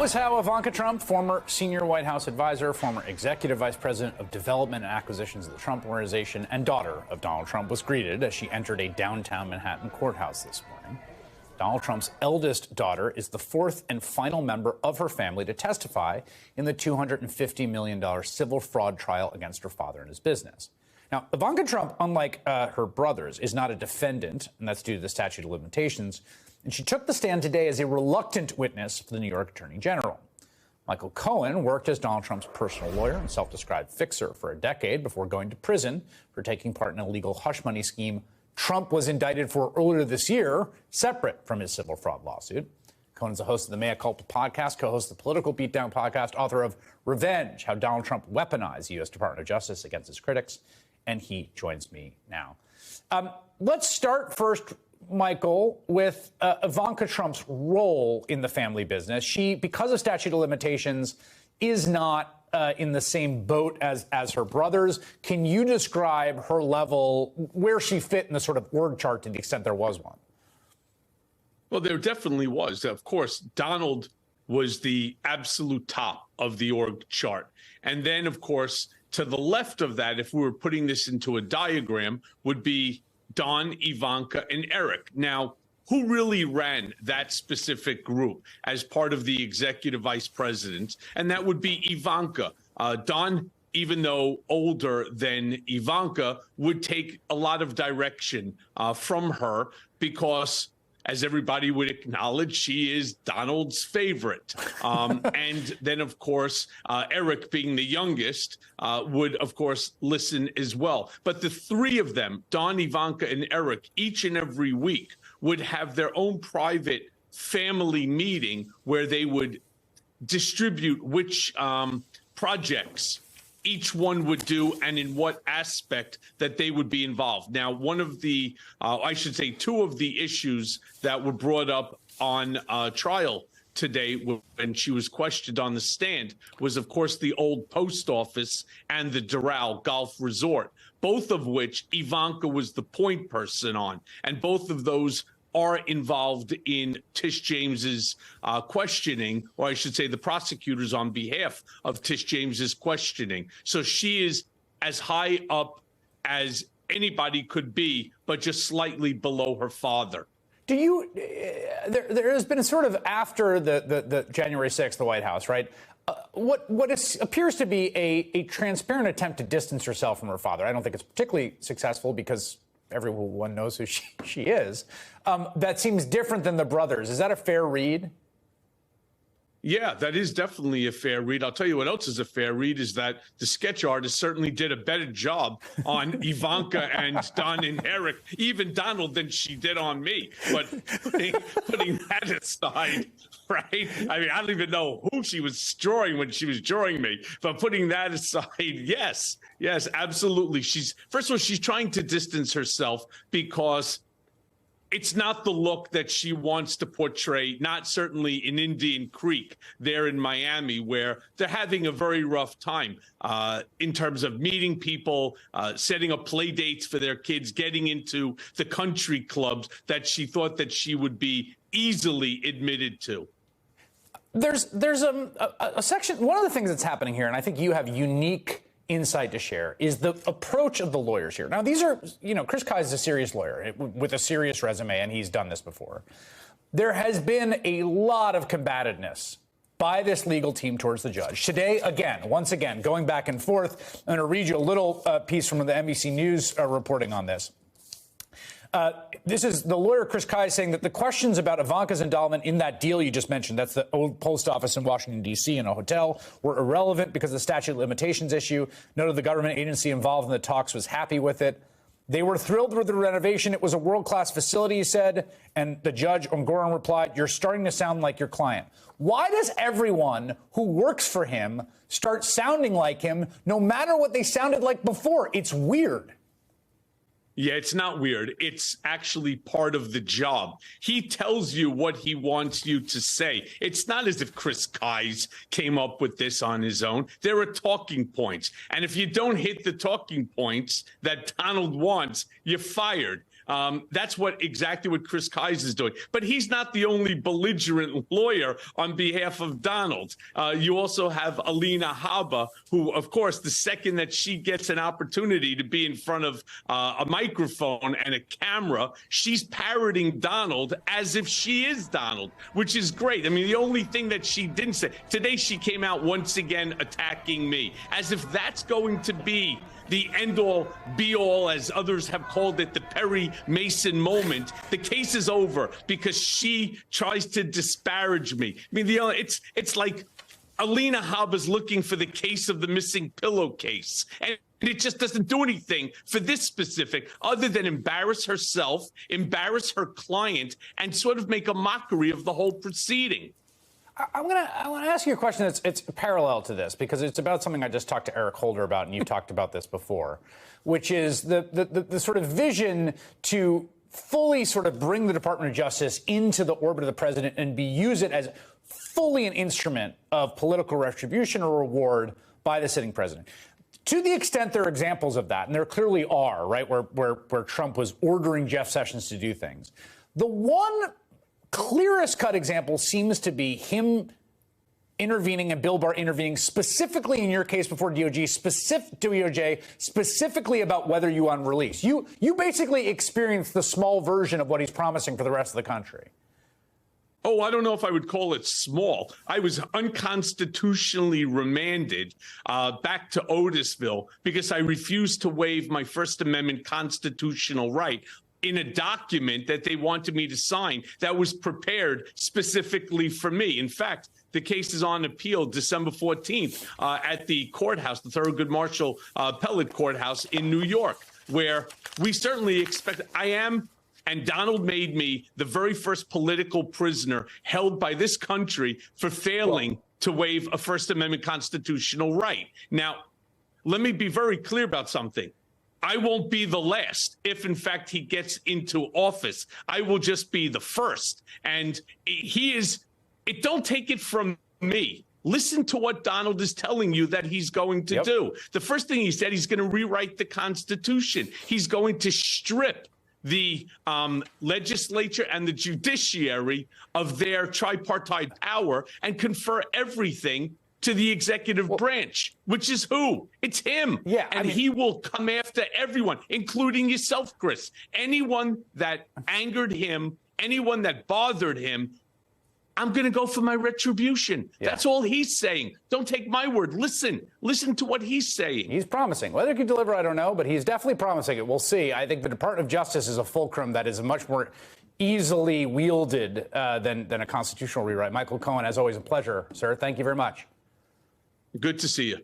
was how Ivanka Trump, former senior White House advisor, former executive vice president of development and acquisitions of the Trump Organization, and daughter of Donald Trump, was greeted as she entered a downtown Manhattan courthouse this morning. Donald Trump's eldest daughter is the fourth and final member of her family to testify in the $250 million civil fraud trial against her father and his business. Now, Ivanka Trump, unlike her brothers, is not a defendant, and that's due to the statute of limitations. And she took the stand today as a reluctant witness for the New York Attorney General. Michael Cohen worked as Donald Trump's personal lawyer and self-described fixer for a decade before going to prison for taking part in an illegal hush money scheme Trump was indicted for earlier this year, separate from his civil fraud lawsuit. Cohen's the host of the Mea Culpa podcast, co-host of the Political Beatdown podcast, author of Revenge, How Donald Trump Weaponized the U.S. Department of Justice Against His Critics, and he joins me now. Let's start first, Michael, with Ivanka Trump's role in the family business. She, because of statute of limitations, is not in the same boat as her brothers. Can you describe her level, where she fit in the sort of org chart to the extent there was one? Well, there definitely was. Of course, Donald was the absolute top of the org chart. And then, of course, to the left of that, if we were putting this into a diagram, would be Don, Ivanka, and Eric. Now, who really ran that specific group as part of the executive vice president? And that would be Ivanka. Don, even though older than Ivanka, would take a lot of direction from her because, as everybody would acknowledge, she is Donald's favorite. And then, of course, Eric, being the youngest, would, of course, listen as well. But the three of them, Don, Ivanka, and Eric, each and every week would have their own private family meeting where they would distribute which projects each one would do and in what aspect that they would be involved. Now, one of the, I should say, two of the issues that were brought up on trial today when she was questioned on the stand was, of course, the old post office and the Doral Golf Resort, both of which Ivanka was the point person on. And both of those are involved in Tish James's questioning, or I should say the prosecutors on behalf of Tish James's questioning. So she is as high up as anybody could be, but just slightly below her father. Do you, there has been a sort of, after the January 6th, the White House, right? What appears to be a transparent attempt to distance herself from her father. I don't think it's particularly successful because everyone knows who she is. That seems different than the brothers. Is that a fair read? Yeah, that is definitely a fair read. I'll tell you what else is a fair read is that the sketch artist certainly did a better job on Ivanka and Don and Eric, even Donald, than she did on me. But putting that aside, right? I mean, I don't even know who she was drawing when she was drawing me. But putting that aside, yes, absolutely. First of all, she's trying to distance herself because it's not the look that she wants to portray, not certainly in Indian Creek there in Miami, where they're having a very rough time in terms of meeting people, setting up play dates for their kids, getting into the country clubs that she thought that she would be easily admitted to. There's a section, one of the things that's happening here, and I think you have unique insight to share, is the approach of the lawyers here. Now, these are, Chris Kise is a serious lawyer with a serious resume, and he's done this before. There has been a lot of combativeness by this legal team towards the judge. Today, once again, going back and forth, I'm going to read you a little piece from the NBC News reporting on this. This is the lawyer, Chris Kise, saying that the questions about Ivanka's involvement in that deal you just mentioned, that's the old post office in Washington, D.C. and a hotel, were irrelevant because of the statute of limitations issue. Noted the government agency involved in the talks was happy with it. They were thrilled with the renovation. It was a world-class facility, he said. And the judge, Ungoran, replied, "You're starting to sound like your client." Why does everyone who works for him start sounding like him, no matter what they sounded like before? It's weird. Yeah, it's not weird. It's actually part of the job. He tells you what he wants you to say. It's not as if Chris Kise came up with this on his own. There are talking points. And if you don't hit the talking points that Donald wants, you're fired. That's exactly what Chris Kise is doing. But he's not the only belligerent lawyer on behalf of Donald. You also have Alina Habba, who, of course, the second that she gets an opportunity to be in front of a microphone and a camera, she's parroting Donald as if she is Donald, which is great. I mean, the only thing that she didn't say today, she came out once again attacking me, as if that's going to be the end-all, be-all, as others have called it, the Perry Mason moment. The case is over because she tries to disparage me. I mean, it's like Alina Habba's looking for the case of the missing pillowcase, and it just doesn't do anything for this specific, other than embarrass herself, embarrass her client, and sort of make a mockery of the whole proceeding. I want to ask you a question it's parallel to this, because it's about something I just talked to Eric Holder about, and you've talked about this before, which is the sort of vision to fully sort of bring the Department of Justice into the orbit of the president and use it as fully an instrument of political retribution or reward by the sitting president. To the extent there are examples of that, and there clearly are, right, where Trump was ordering Jeff Sessions to do things. The one clearest cut example seems to be him intervening and Bill Barr intervening specifically in your case before DOJ, specifically about whether you on release. You basically experienced the small version of what he's promising for the rest of the country. Oh, I don't know if I would call it small. I was unconstitutionally remanded back to Otisville because I refused to waive my First Amendment constitutional right in a document that they wanted me to sign that was prepared specifically for me. In fact, the case is on appeal December 14th at the courthouse, the Thurgood Marshall Appellate Courthouse in New York, where we certainly expect and Donald made me the very first political prisoner held by this country for failing to waive a First Amendment constitutional right. Now, let me be very clear about something. I won't be the last if, in fact, he gets into office. I will just be the first. And don't take it from me. Listen to what Donald is telling you that he's going to do. The first thing he said, he's going to rewrite the Constitution. He's going to strip the legislature and the judiciary of their tripartite power and confer everything to the executive branch, which is who? It's him. Yeah, and he will come after everyone, including yourself, Chris. Anyone that angered him, anyone that bothered him, I'm going to go for my retribution. Yeah. That's all he's saying. Don't take my word. Listen to what he's saying. He's promising. Whether he can deliver, I don't know, but he's definitely promising it. We'll see. I think the Department of Justice is a fulcrum that is much more easily wielded than a constitutional rewrite. Michael Cohen, as always, a pleasure, sir. Thank you very much. Good to see you.